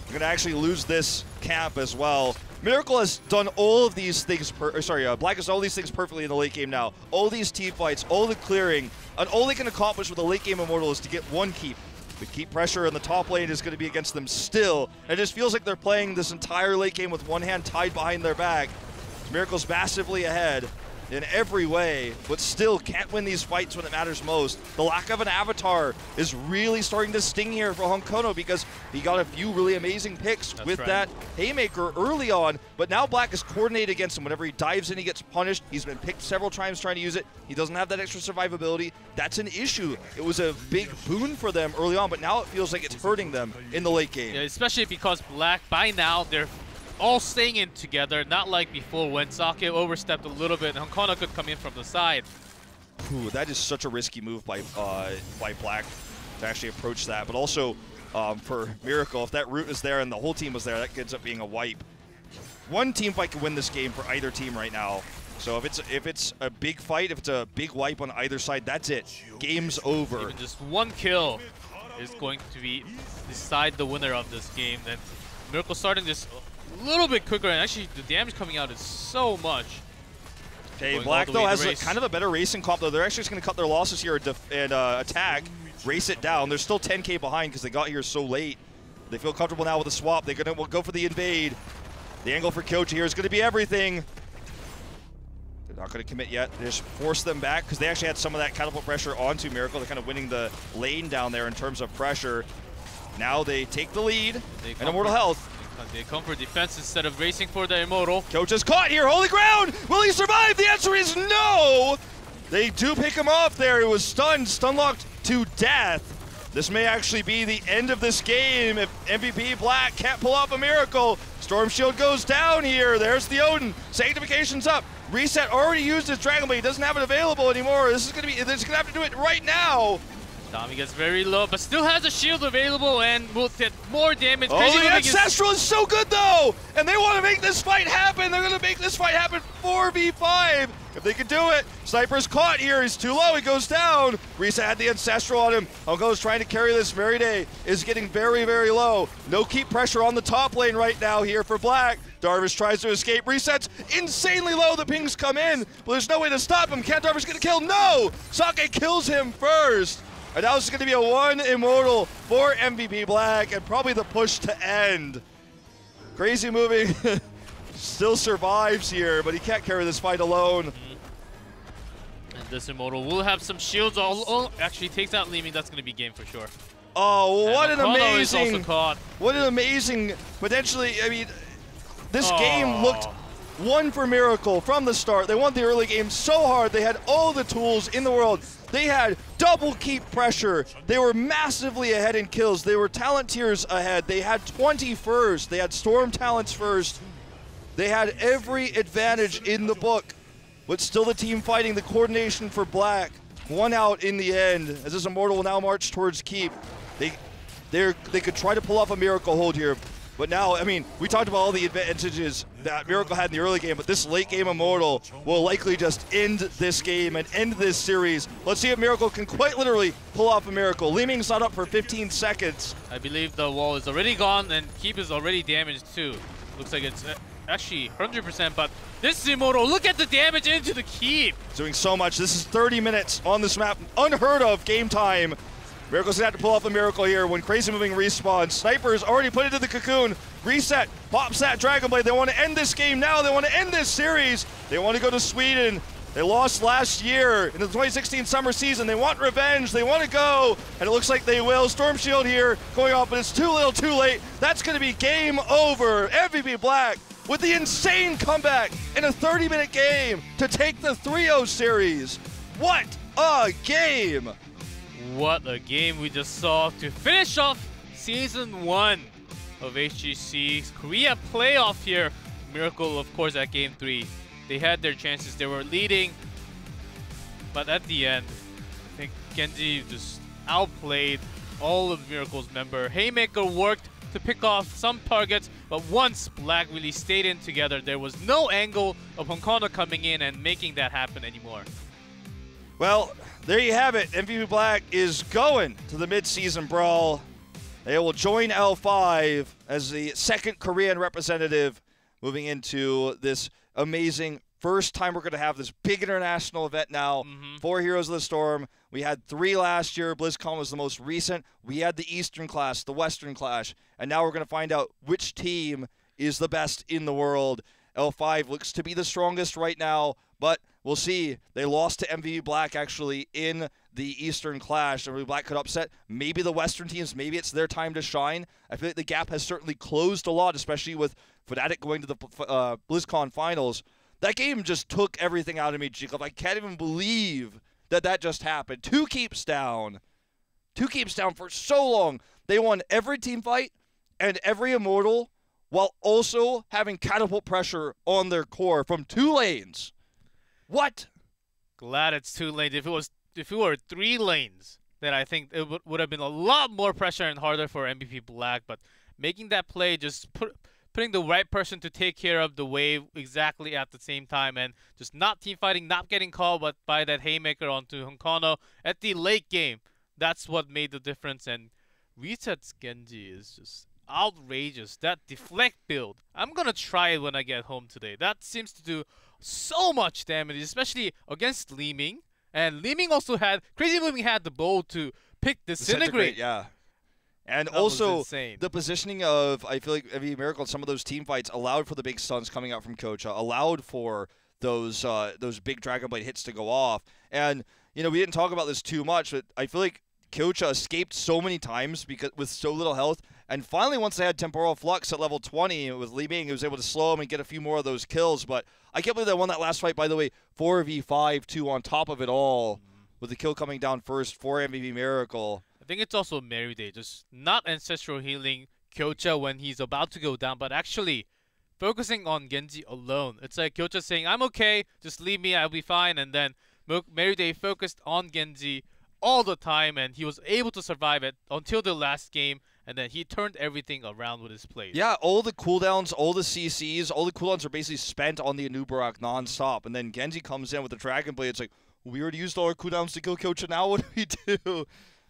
A: We're going to actually lose this camp as well. Miracle has done all of these things, Black has done all these things perfectly in the late game now. All these team fights, all the clearing, and all they can accomplish with a late game Immortal is to get one keep. The keep pressure in the top lane is going to be against them still. It just feels like they're playing this entire late game with one hand tied behind their back. Miracle's massively ahead in every way, but still can't win these fights when it matters most. The lack of an avatar is really starting to sting here for Honkono because he got a few really amazing picks with that haymaker early on, but now Black is coordinated against him. Whenever he dives in, he gets punished. He's been picked several times trying to use it. He doesn't have that extra survivability. That's an issue. It was a big boon for them early on, but now it feels like it's hurting them in the late game.
B: Yeah, especially because Black, by now, they're all staying in together, not like before when Sake overstepped a little bit and Honkono could come in from the side.
A: Ooh, that is such a risky move by Black to actually approach that, but also for Miracle, if that root is there and the whole team was there, that ends up being a wipe. One team fight can win this game for either team right now. So if it's a big fight, if it's a big wipe on either side, that's it. Game's over.
B: Even just one kill is going to decide the winner of this game. Then Miracle starting this a little bit quicker, and actually the damage coming out is so much.
A: Okay, Black though has kind of a better racing comp though. They're actually just going to cut their losses here and attack, race it down. They're still 10k behind because they got here so late. They feel comfortable now with the swap. They're going to go for the invade. The angle for Kyoji here is going to be everything. Not going to commit yet. They just force them back because they actually had some of that catapult pressure onto Miracle. They're kind of winning the lane down there in terms of pressure. Now they take the lead and Immortal Health.
B: They come for defense instead of racing for the Immortal.
A: Coach is caught here. Holy ground! Will he survive? The answer is no! They do pick him off there. He was stunned, stun-locked to death. This may actually be the end of this game if MVP Black can't pull off a miracle. Storm Shield goes down here. There's the Odin. Sanctification's up. Reset already used his Dragon Blade. He doesn't have it available anymore. This is gonna have to do it right now.
B: Tommy gets very low, but still has a shield available and will get more damage.
A: Oh, the Ancestral is so good though! And they want to make this fight happen. They're gonna make this fight happen 4v5. If they can do it. Sniper's caught here. He's too low. He goes down. Reset had the Ancestral on him. Honko's trying to carry this. Meride is getting very, very low. No keep pressure on the top lane right now here for Black. Darvish tries to escape. Resets insanely low. The pings come in, but there's no way to stop him. Can't Darvish get a kill? No! Sake kills him first. And now this is going to be a 1 Immortal for MVP Black and probably the push to end. Crazy moving still survives here, but he can't carry this fight alone.
B: And this Immortal will have some shields. Actually takes out Leeming. That's going to be game for sure.
A: Oh,
B: and
A: what an amazing,
B: is also caught.
A: What an amazing, potentially, I mean, this game looked one for Miracle from the start. They won the early game so hard. They had all the tools in the world. They had double keep pressure. They were massively ahead in kills. They were talent tiers ahead. They had 20 first. They had Storm talents first. They had every advantage in the book. But still the team fighting, the coordination for Black. One out in the end as this Immortal will now march towards keep. They could try to pull off a Miracle hold here. But now, I mean, we talked about all the advantages that Miracle had in the early game, but this late game Immortal will likely just end this game and end this series. Let's see if Miracle can quite literally pull off a Miracle. Leeming's not up for 15 seconds.
B: I believe the wall is already gone and keep is already damaged too. Looks like it's actually 100%, but this Immortal, look at the damage into the keep.
A: Doing so much. This is 30 minutes on this map. Unheard of game time. Miracle's gonna have to pull off a Miracle here when Crazy Moving respawns. Sniper's already put into the cocoon. Reset, pops that Dragon Blade. They want to end this game now. They want to end this series. They want to go to Sweden. They lost last year in the 2016 summer season. They want revenge. They want to go, and it looks like they will. Storm Shield here going off, but it's too little too late. That's gonna be game over. MVP Black with the insane comeback in a 30-minute game to take the 3-0 series. What a game!
B: What a game we just saw to finish off Season 1 of HGC's Korea playoff here. Miracle, of course, at Game 3. They had their chances. They were leading. But at the end, I think Genji just outplayed all of Miracle's members. Haymaker worked to pick off some targets, but once Black really stayed in together, there was no angle of Honkono coming in and making that happen anymore.
A: Well, there you have it. MVP Black is going to the mid-season brawl. They will join L5 as the second Korean representative moving into this amazing first time we're going to have this big international event now. 4 Heroes of the Storm. We had 3 last year. BlizzCon was the most recent. We had the Eastern Clash, the Western Clash, and now we're going to find out which team is the best in the world. L5 looks to be the strongest right now, but we'll see. They lost to MVP Black actually in the Eastern Clash. MVP Black could upset maybe the Western teams. Maybe it's their time to shine. I feel like the gap has certainly closed a lot, especially with Fnatic going to the BlizzCon finals. That game just took everything out of me, Jacob. I can't even believe that that just happened. 2 keeps down. 2 keeps down for so long. They won every team fight and every Immortal while also having catapult pressure on their core from 2 lanes. What?
B: Glad it's 2 lanes. If it were 3 lanes, then I think it would have been a lot more pressure and harder for MVP Black. But making that play, just putting the right person to take care of the wave exactly at the same time, and just not team fighting, not getting called, but by that Haymaker onto Honkono at the late game. That's what made the difference. And Reset's Genji is just outrageous. That deflect build, I'm gonna try it when I get home today. That seems to do so much damage, especially against Leeming. And Leeming also had, Crazy Moving had the bowl to pick Disintegrate.
A: Yeah. And that also, the positioning of, I feel like every Miracle in some of those team fights allowed for the big stuns coming out from Kocha, allowed for those big Dragon Blade hits to go off. And we didn't talk about this too much, but I feel like Kyocha escaped so many times because with so little health. And finally, once they had Temporal Flux at level 20 with Li Ming, he was able to slow him and get a few more of those kills. But I can't believe they won that last fight, by the way, 4v5 too on top of it all, with the kill coming down first for MVP Miracle.
B: I think it's also Meride, just not ancestral healing Kyocha when he's about to go down, but actually focusing on Genji alone. It's like Kyocha saying, I'm okay, just leave me, I'll be fine. And then Meride focused on Genji all the time, and he was able to survive it until the last game. And then he turned everything around with his plays.
A: Yeah, all the cooldowns, all the CCs, all the cooldowns are basically spent on the Anubarak non-stop. And then Genji comes in with the Dragon Blade. It's like, we already used all our cooldowns to kill Kyocha, now what do we do?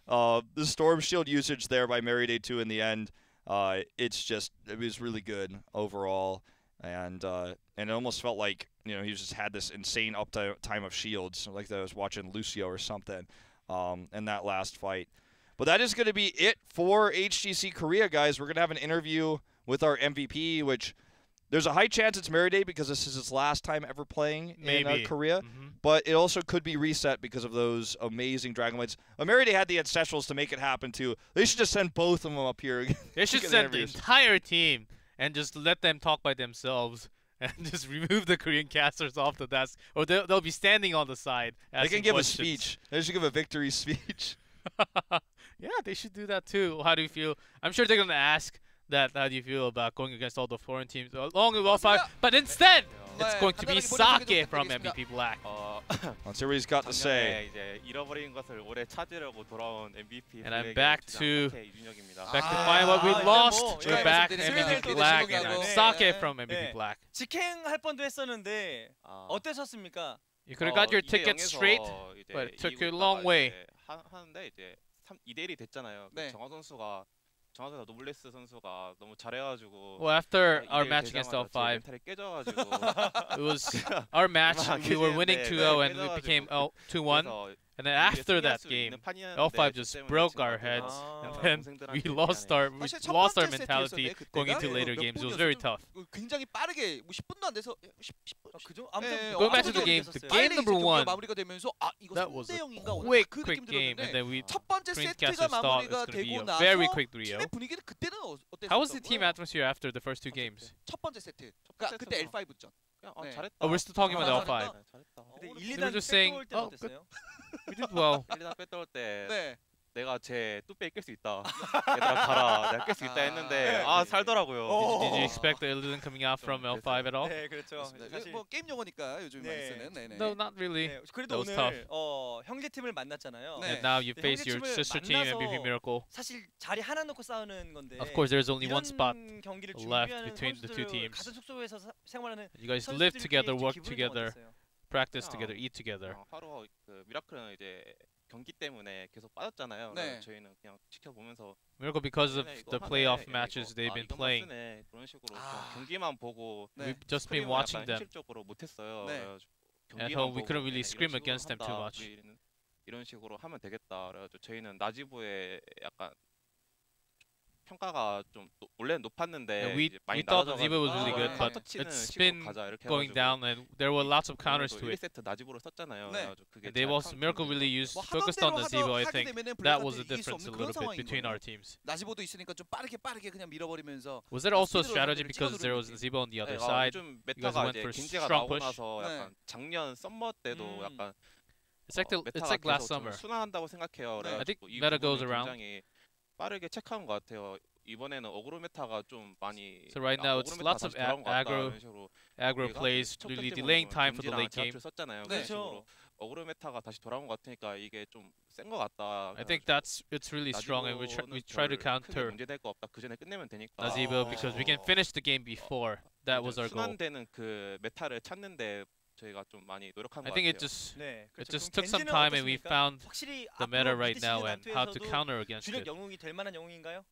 A: The Storm Shield usage there by Meride 2 in the end, it was really good overall. And it almost felt like, he just had this insane uptime of shields, like I was watching Lucio or something in that last fight. But that is going to be it for HGC Korea, guys. We're going to have an interview with our MVP, which there's a high chance it's Meride because this is his last time ever playing in Korea. But it also could be reset because of those amazing Dragon Blades. Meride had the Ancestrals to make it happen, too. They should just send both of them up here.
B: They should send the entire team and just let them talk by themselves and just remove the Korean casters off the desk. Or they'll be standing on the side.
A: They can give a speech. They should give a victory speech.
B: Yeah, they should do that too. How do you feel? I'm sure they're going to ask that. How do you feel about going against all the foreign teams along with L5? But instead, it's going to be Sake from MVP Black.
A: Let's hear what he's got to say.
B: And I'm back to find what we lost. We're back, MVP Black, and I'm Sake from MVP Black.
C: 직행할 뻔도 했었는데 어떠셨습니까?
B: You could have got your ticket straight, but it took you a long way.
D: 하는데 이제 2대1이 됐잖아요.
C: 네.
D: 정화 선수가 노블레스 선수가 너무 잘해가지고.
B: Well, after our match against L5,
D: 멘탈이 깨져가지고.
B: it was our match. We were winning 2-0 and we became 2-1. And then after that game, L5 just broke our heads, and then we lost our mentality going into later games. It was very tough.
C: 굉장히 빠르게 10분도 안 돼서 그죠?
B: Going back to the game number 1,
C: 마무리가 되면서 이거
B: that was
C: 3대0인가
B: a quick game, and then we
C: 첫 번째
B: Korean
C: 세트가
B: casters thought it was
C: 마무리가
B: going to be
C: 되고
B: a
C: 나서
B: very quick 3-0.
C: 팀의 분위기는 그때는 어땠어요?
B: How was the team atmosphere after the first two games?
C: 첫 번째 세트. 그러니까 그때 L5전.
D: 네. 잘했다.
B: Oh, we're still talking about L5.
D: 잘했다.
B: They were just saying, oh, good. We did well.
D: 1, 2단 뺐을 때
C: 네.
D: 내가 제 뚝배기 깰 수 있다. 얘들아 가라. 내가 깰 수 있다 했는데 살더라고요.
B: Did you expect the Illusion coming out from L5 at all?
C: 네, 그렇죠. 사실 뭐 게임 용어니까 요즘 많이 쓰는. 네네.
B: No, not really.
C: 네,
B: That
C: 그래도
B: was
C: 오늘
B: tough.
C: 형제팀을 만났잖아요.
B: And now you face your sister team, MVP Miracle.
C: 사실 자리 하나 놓고 싸우는 건데.
B: Of course, there's only one spot
C: 경기를
B: left
C: 준비하는
B: between the two teams.
C: 같은 숙소에서 생활하는
B: You guys live together, work
C: 기분이 좀
B: together,
C: 어땠어요?
B: practice together, eat together.
D: 하루 그 미라클은 이제 경기 때문에 계속 빠졌잖아요.
C: 네.
D: 저희는 그냥 지켜보면서
B: Miracle, because of
D: 이거
B: the
D: 하네,
B: playoff
D: 이거,
B: matches they've been
D: 이것만
B: playing,
D: 쓰네. 그런 식으로 경기만 보고
C: 네.
B: we've just been
D: 스크림은
B: watching
D: 약간
B: them.
D: 현실적으로 못했어요.
C: 네.
D: 그래가지고
B: At
D: 경기만
B: home, we
D: 보고
B: couldn't really
D: 그냥
B: scream
D: 이런 식으로
B: against them too
D: 한다.
B: much.
D: 우리는 이런 식으로 하면 되겠다. 그래가지고 저희는 나지부에 약간 평가가 좀 원래는 높았는데
B: We
D: 이제 많이
B: thought the
D: 낮아져가지고
B: Ziva was really good, but
D: 터치는
B: it's
D: 치고
B: been
D: 가자 이렇게
B: going
D: 해가지고
B: down, and there were lots of counters to it.
D: 1세트 나지부로 썼잖아요.
C: 네.
D: 그래가지고 그게
B: And they
D: 잘
B: also Miracle
D: 카운팅이
B: really
D: 되고.
B: used
C: 뭐
B: focused on the Ziva. I
C: 하게
B: think
C: 되면은
B: that
C: 블랙한테
B: was the
C: 이길 수
B: difference a
C: 없는
B: little
C: 그런
B: bit between
C: 상황인
B: our
C: 거예요.
B: teams.
C: 나지보도 있으니까 좀 빠르게 그냥 밀어버리면서
B: Was that also a
C: 스피드로
B: strategy
C: 상대를
B: because there was
C: 찍어누르는
B: Ziva on the other
D: 네,
B: side?
D: 요즘
B: You guys
D: 메타가
B: went
D: 이제
B: for
D: 긴지가
B: strong
D: 나오고
B: push?
D: 나서 약간 작년 썸머 때도 약간
B: It's like it's
D: 메타가
B: like last
D: 계속 좀
B: summer.
D: 순환한다고 생각해요.
C: 네.
B: I think
D: 그래가지고 이
B: meta goes
D: 부분을
B: around.
D: 굉장히 빠르게 체크한 것 같아요. 이번에는 어그로 메타가 좀 많이
B: So right now it's
D: 어그로 메타가
B: lots of
D: 다시 돌아온 것 같다,
B: aggro
D: 이런 식으로
B: aggro
D: 우리가
B: plays,
D: 첫
B: really
D: 번째
B: delaying
D: 부분은
B: time for the
D: 겐지랑
B: late game.
D: 제압줄 썼잖아요.
C: 네.
D: 그런 식으로 어그로 메타가 다시 돌아온 것 같으니까 이게 좀 센 것 같다.
B: I think it's really strong, and we try to counter
D: 문제될 거 없다. 그 전에 끝내면 되니까.
B: Naziba because we can finish the game before. That was our goal.
D: 순환되는 그 메타를 찾는데 저희가 좀 많이 노력한
B: I
D: 것
B: think
D: 같아요.
C: 네,
B: it
C: 그렇죠.
B: just
C: 그럼
B: took some
C: 겐지는
B: time, and we
C: 어떻습니까?
B: found
C: 확실히
B: the meta
C: 앞으로
B: right
C: 미드
B: now
C: 시즌
B: and how to
C: 난투에서도
B: counter against
C: 주력
B: it.
C: 영웅이 될 만한 영웅인가요?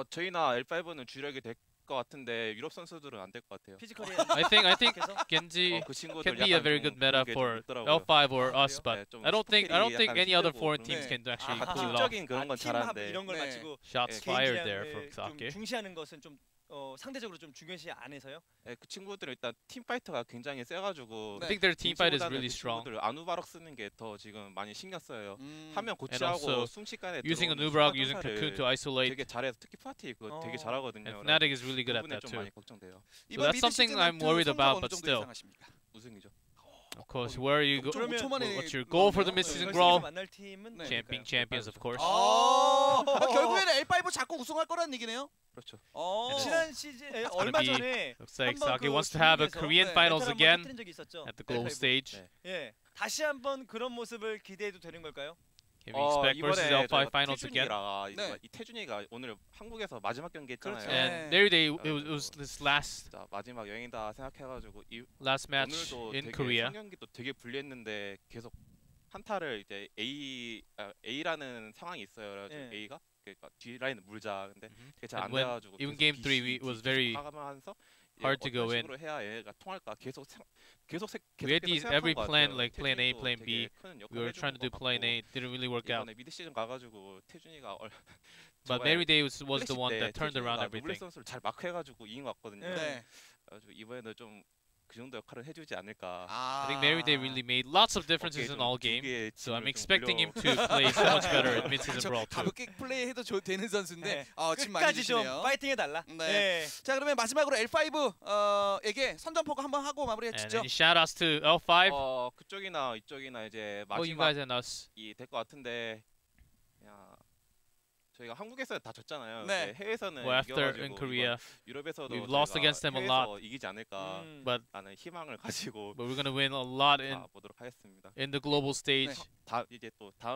D: 저희나 L5는 주력이 될 것 같은데 유럽 선수들은 안 될 것 같아요.
C: 피지컬이
B: I think
C: 그래서
B: Genji
D: 그 친구들
B: can be a
D: 약간
B: very
D: 좀
B: good meta
D: 그런 게좀
B: for
D: 있더라고요.
B: L5 or
C: 아,
B: us,
C: 그래요?
B: but
D: 네, 좀
B: I don't think
D: 스포킬이
B: any other
D: 약간
B: foreign
D: 힘들고
B: teams
C: 네.
B: can actually
C: 아,
B: pull it off.
D: 적인 그런 건
C: 팀합
D: 잘하는데
C: 이런 걸
B: 네.
C: 맞추고
B: Shots
D: 예,
B: fired
C: 개인기량을
B: there from
C: 좀
B: Sake.
C: 중시하는 것은 좀 상대적으로 좀 중요시 안 해서요?
D: 네, 그 친구들은 일단 팀 파이터가 굉장히 세가지고
B: I think their team fight is really
D: 그
B: strong.
D: 친구들 아누바럭 쓰는 게 더 지금 많이 신경 써요. 화면
B: also
D: 고치하고 순식간에
B: Using a
D: 들어오는
B: Nubrok,
D: 순간
B: using
D: 점사를
B: Cocoon to isolate.
D: 되게 잘해서 특히 파티 그거 되게 잘하거든요.
B: And Fnatic is really good at
D: 부분에
B: that
D: 좀
B: too.
D: 많이 걱정돼요.
B: So that's something I'm worried about, but still.
D: 우승이죠.
B: Of course, where are you?
C: 그러면
B: What's your goal for the mid-season brawl?
C: 만날 팀은
B: Champion champions, of course.
E: 결국에는 L5 잡고 우승할 거라는 얘기네요.
D: 그렇죠.
C: 지난 시즌
B: gonna
C: 얼마
B: be-
C: 전에
B: Looks like
C: 한번
B: Saki
C: 그
B: wants to have a
C: 중국에서
B: Korean
C: 네,
B: finals
C: 메탈 한번
B: again
C: 터뜨린 적이 있었죠.
B: at the global
C: L5.
B: stage.
D: 네.
C: 예, 다시 한번 그런 모습을 기대해도 되는 걸까요?
B: Can we expect versus
D: 이번에
B: L5 finals again?
E: 네.
D: 이 태준이가 오늘 한국에서 마지막 경기 했잖아요.
C: 그렇죠.
B: And there they it was this last
D: 진짜 마지막 여행이다 생각해가지고
B: match
D: 오늘도
B: in
D: 되게
B: Korea.
D: 상경기도 되게 불리했는데 계속 한타를 이제 A라는 상황이 있어요. 그래가지고
C: 예.
D: A가 그러니까 D 라인을 물자. 근데 그게 잘 안
B: And when
D: 돼가지고
B: even
D: 계속
B: game
D: B,
B: 3
D: C, D
B: was
D: 계속
B: very
D: 가면서
B: hard to go in.
D: 어떤 식으로 해야 얘가 통할까 계속
B: We had these every
D: 생각한 것
B: plan
D: 같아요.
B: like plan A,
D: 태준이도
B: plan
D: 되게
B: B.
D: 큰
B: We
D: 역할을
B: were
D: 해준
B: trying to do
D: 것
B: plan
D: 같고
B: A, didn't really work out.
D: 이번에 미드 시즌 가가지고 태준이가
B: But Mary Day was the one that turned around
D: 노블
B: everything.
D: 선수를 잘 마크해가지고 이긴 것 같거든요.
C: 네.
D: 그래가지고 이번에는 좀 그 정도 역할을 해주지 않을까.
B: I think Mary Day really made lots of differences in all game. So I'm expecting him to play so much better in mid-season brawl too.
E: 가볍게 플레이해도 되는 선수인데
C: 네.
E: 침 많이
C: 끝까지 좀
E: 주시네요.
C: 파이팅 해달라.
E: 네. 자 그러면 마지막으로 L5에게 선전포고 한번 하고 마무리해
B: And
E: 주시죠.
B: any shout-outs to L5?
D: 그쪽이나 이쪽이나 이제
B: Oh, you
D: 마지막
B: guys and us.
D: 이될 것 같은데 그냥 저희가 한국에서는 다 졌잖아요.
E: 네.
D: 근데 해외에서는
B: Well, after
D: 이겨가지고
B: in Korea,
D: 유럽에서도
B: we've lost
D: 저희가
B: against them a
D: 해외에서
B: lot.
D: 이기지 않을까
B: but
D: 라는 희망을 가지고
B: we're gonna win a lot
D: 가보도록 하겠습니다.
B: in the global stage.
D: 다 이제 또 다음